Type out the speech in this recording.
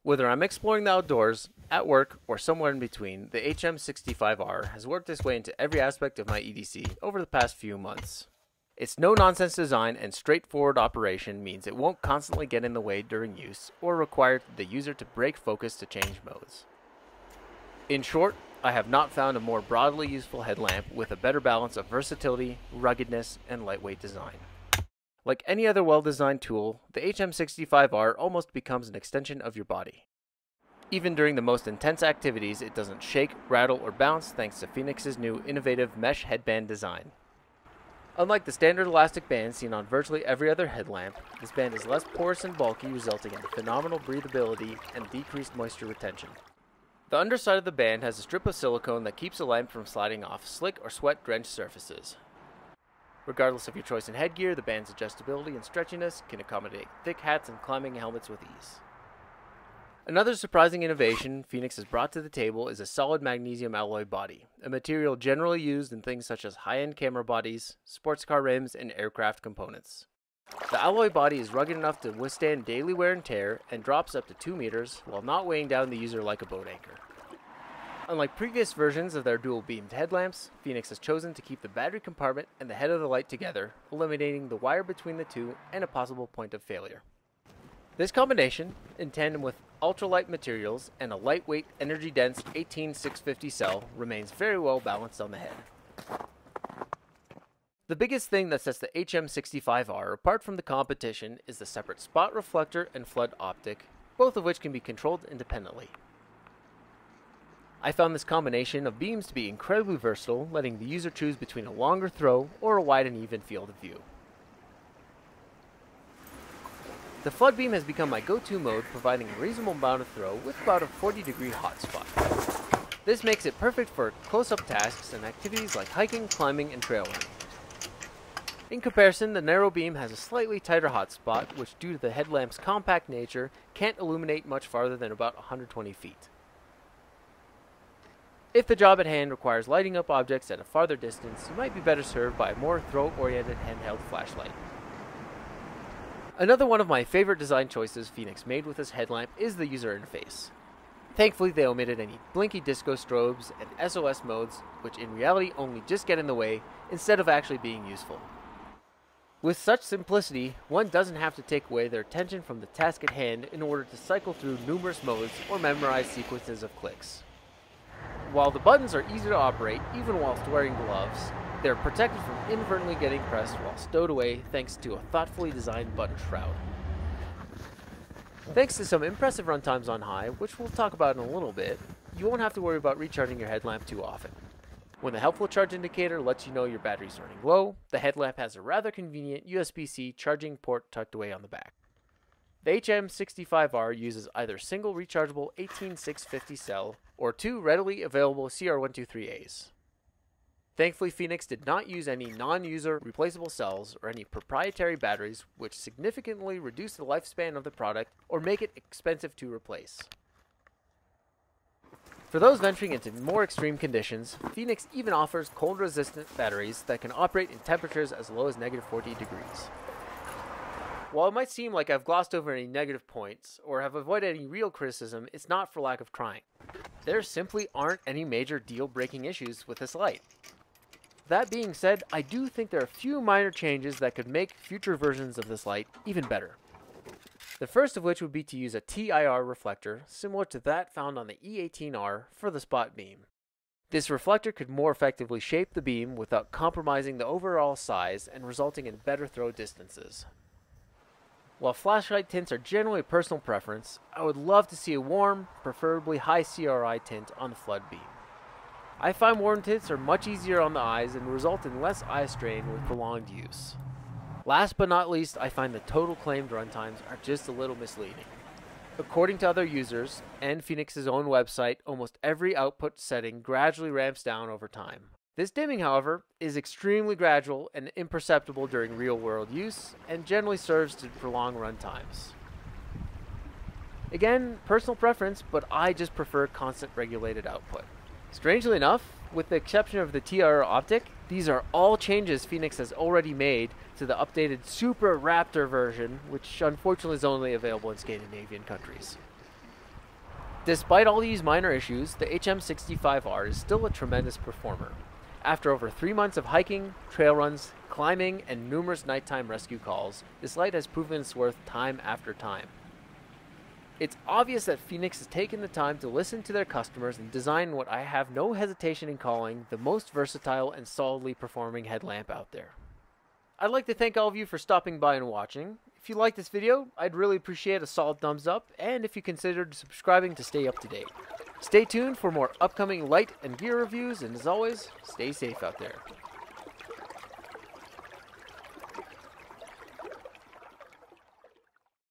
Whether I'm exploring the outdoors, at work, or somewhere in between, the HM65R has worked its way into every aspect of my EDC over the past few months. Its no-nonsense design and straightforward operation means it won't constantly get in the way during use or require the user to break focus to change modes. In short, I have not found a more broadly useful headlamp with a better balance of versatility, ruggedness, and lightweight design. Like any other well-designed tool, the HM65R almost becomes an extension of your body. Even during the most intense activities, it doesn't shake, rattle, or bounce thanks to Fenix's new innovative mesh headband design. Unlike the standard elastic band seen on virtually every other headlamp, this band is less porous and bulky, resulting in phenomenal breathability and decreased moisture retention. The underside of the band has a strip of silicone that keeps the lamp from sliding off slick or sweat-drenched surfaces. Regardless of your choice in headgear, the band's adjustability and stretchiness can accommodate thick hats and climbing helmets with ease. Another surprising innovation Fenix has brought to the table is a solid magnesium alloy body, a material generally used in things such as high-end camera bodies, sports car rims, and aircraft components. The alloy body is rugged enough to withstand daily wear and tear and drops up to 2 meters while not weighing down the user like a boat anchor. Unlike previous versions of their dual-beamed headlamps, Fenix has chosen to keep the battery compartment and the head of the light together, eliminating the wire between the two and a possible point of failure. This combination, in tandem with ultralight materials and a lightweight, energy-dense 18650 cell, remains very well balanced on the head. The biggest thing that sets the HM65R apart from the competition is the separate spot reflector and flood optic, both of which can be controlled independently. I found this combination of beams to be incredibly versatile, letting the user choose between a longer throw or a wide and even field of view. The flood beam has become my go-to mode, providing a reasonable amount of throw with about a 40-degree hotspot. This makes it perfect for close-up tasks and activities like hiking, climbing, and trail running. In comparison, the narrow beam has a slightly tighter hotspot, which due to the headlamp's compact nature, can't illuminate much farther than about 120 feet. If the job at hand requires lighting up objects at a farther distance, you might be better served by a more throw-oriented handheld flashlight. Another one of my favorite design choices Fenix made with this headlamp is the user interface. Thankfully, they omitted any blinky disco strobes and SOS modes, which in reality only just get in the way instead of actually being useful. With such simplicity, one doesn't have to take away their attention from the task at hand in order to cycle through numerous modes or memorize sequences of clicks. While the buttons are easy to operate, even whilst wearing gloves, they are protected from inadvertently getting pressed while stowed away thanks to a thoughtfully designed button shroud. Thanks to some impressive runtimes on high, which we'll talk about in a little bit, you won't have to worry about recharging your headlamp too often. When the helpful charge indicator lets you know your battery's running low, the headlamp has a rather convenient USB-C charging port tucked away on the back. The HM65R uses either single rechargeable 18650 cell or two readily available CR123As. Thankfully, Fenix did not use any non-user replaceable cells or any proprietary batteries, which significantly reduce the lifespan of the product or make it expensive to replace. For those venturing into more extreme conditions, Fenix even offers cold-resistant batteries that can operate in temperatures as low as -40 degrees. While it might seem like I've glossed over any negative points or have avoided any real criticism, it's not for lack of trying. There simply aren't any major deal-breaking issues with this light. That being said, I do think there are a few minor changes that could make future versions of this light even better. The first of which would be to use a TIR reflector, similar to that found on the E18R for the spot beam. This reflector could more effectively shape the beam without compromising the overall size and resulting in better throw distances. While flashlight tints are generally a personal preference, I would love to see a warm, preferably high CRI tint on the flood beam. I find warm tints are much easier on the eyes and result in less eye strain with prolonged use. Last but not least, I find the total claimed runtimes are just a little misleading. According to other users, and Fenix's own website, almost every output setting gradually ramps down over time. This dimming, however, is extremely gradual and imperceptible during real-world use, and generally serves to prolong runtimes. Again, personal preference, but I just prefer constant regulated output. Strangely enough, with the exception of the TR optic, these are all changes Fenix has already made to the updated Superraptor version, which unfortunately is only available in Scandinavian countries. Despite all these minor issues, the HM65R is still a tremendous performer. After over 3 months of hiking, trail runs, climbing, and numerous nighttime rescue calls, this light has proven its worth time after time. It's obvious that Fenix has taken the time to listen to their customers and design what I have no hesitation in calling the most versatile and solidly performing headlamp out there. I'd like to thank all of you for stopping by and watching. If you liked this video, I'd really appreciate a solid thumbs up, and if you considered subscribing to stay up to date. Stay tuned for more upcoming light and gear reviews, and as always, stay safe out there.